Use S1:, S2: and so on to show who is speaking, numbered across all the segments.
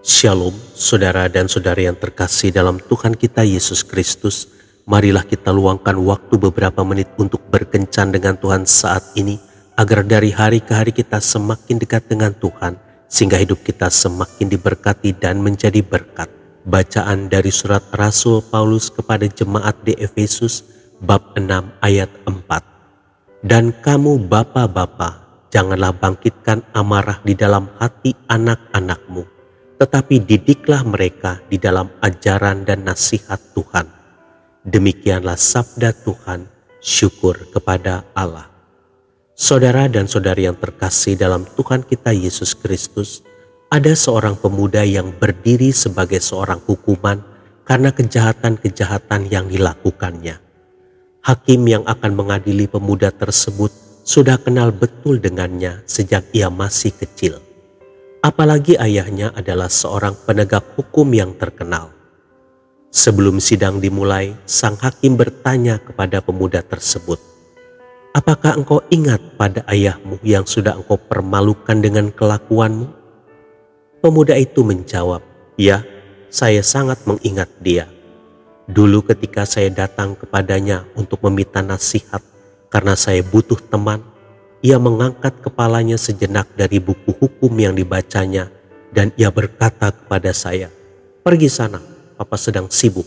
S1: Shalom, saudara dan saudari yang terkasih dalam Tuhan kita Yesus Kristus. Marilah kita luangkan waktu beberapa menit untuk berkencan dengan Tuhan saat ini, agar dari hari ke hari kita semakin dekat dengan Tuhan, sehingga hidup kita semakin diberkati dan menjadi berkat. Bacaan dari surat Rasul Paulus kepada jemaat di Efesus, bab 6 ayat 4. Dan kamu bapa-bapa, janganlah bangkitkan amarah di dalam hati anak-anakmu, tetapi didiklah mereka di dalam ajaran dan nasihat Tuhan. Demikianlah sabda Tuhan, syukur kepada Allah. Saudara dan saudari yang terkasih dalam Tuhan kita Yesus Kristus, ada seorang pemuda yang berdiri sebagai seorang hukuman karena kejahatan-kejahatan yang dilakukannya. Hakim yang akan mengadili pemuda tersebut sudah kenal betul dengannya sejak ia masih kecil. Apalagi ayahnya adalah seorang penegak hukum yang terkenal. Sebelum sidang dimulai, sang hakim bertanya kepada pemuda tersebut, "Apakah engkau ingat pada ayahmu yang sudah engkau permalukan dengan kelakuanmu?" Pemuda itu menjawab, "Ya, saya sangat mengingat dia. Dulu ketika saya datang kepadanya untuk meminta nasihat karena saya butuh teman, ia mengangkat kepalanya sejenak dari buku hukum yang dibacanya dan ia berkata kepada saya, 'Pergi sana, Papa sedang sibuk.'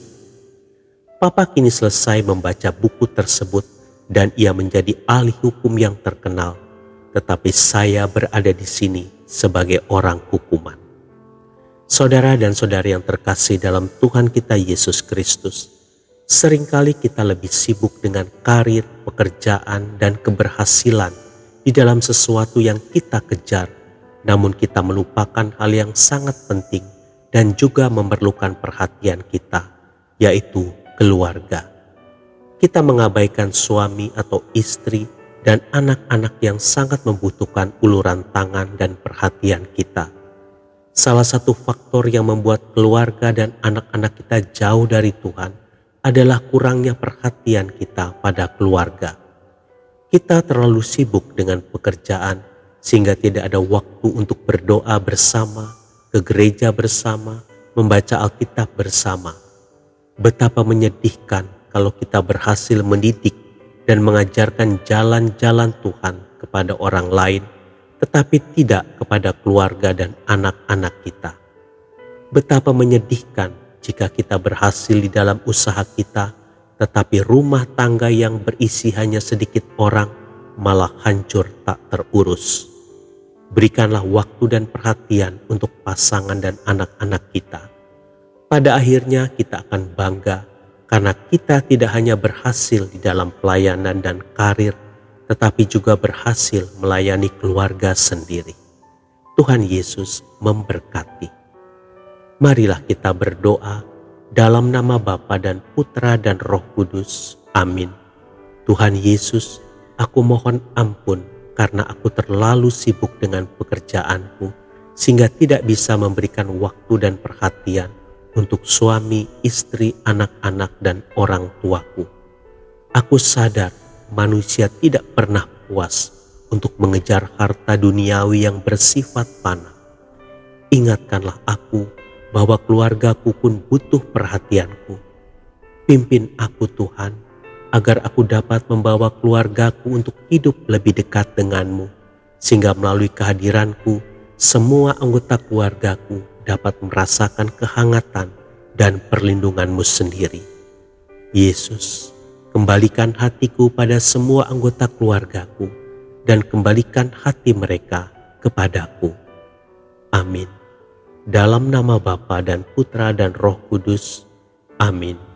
S1: Papa kini selesai membaca buku tersebut dan ia menjadi ahli hukum yang terkenal, tetapi saya berada di sini sebagai orang hukuman." Saudara dan saudari yang terkasih dalam Tuhan kita Yesus Kristus, seringkali kita lebih sibuk dengan karir, pekerjaan, dan keberhasilan di dalam sesuatu yang kita kejar, namun kita melupakan hal yang sangat penting dan juga memerlukan perhatian kita, yaitu keluarga. Kita mengabaikan suami atau istri dan anak-anak yang sangat membutuhkan uluran tangan dan perhatian kita. Salah satu faktor yang membuat keluarga dan anak-anak kita jauh dari Tuhan adalah kurangnya perhatian kita pada keluarga. Kita terlalu sibuk dengan pekerjaan sehingga tidak ada waktu untuk berdoa bersama, ke gereja bersama, membaca Alkitab bersama. Betapa menyedihkan kalau kita berhasil mendidik dan mengajarkan jalan-jalan Tuhan kepada orang lain, tetapi tidak kepada keluarga dan anak-anak kita. Betapa menyedihkan jika kita berhasil di dalam usaha kita, tetapi rumah tangga yang berisi hanya sedikit orang malah hancur tak terurus. Berikanlah waktu dan perhatian untuk pasangan dan anak-anak kita. Pada akhirnya kita akan bangga karena kita tidak hanya berhasil di dalam pelayanan dan karir, tetapi juga berhasil melayani keluarga sendiri. Tuhan Yesus memberkati. Marilah kita berdoa dalam nama Bapa dan Putra dan Roh Kudus. Amin. Tuhan Yesus, aku mohon ampun karena aku terlalu sibuk dengan pekerjaanku sehingga tidak bisa memberikan waktu dan perhatian untuk suami, istri, anak-anak, dan orang tuaku. Aku sadar manusia tidak pernah puas untuk mengejar harta duniawi yang bersifat fana. Ingatkanlah aku bahwa keluargaku pun butuh perhatianku. Pimpin aku Tuhan, agar aku dapat membawa keluargaku untuk hidup lebih dekat denganmu, sehingga melalui kehadiranku, semua anggota keluargaku dapat merasakan kehangatan dan perlindunganmu sendiri. Yesus, kembalikan hatiku pada semua anggota keluargaku dan kembalikan hati mereka kepadaku. Amin. Dalam nama Bapa dan Putra dan Roh Kudus. Amin.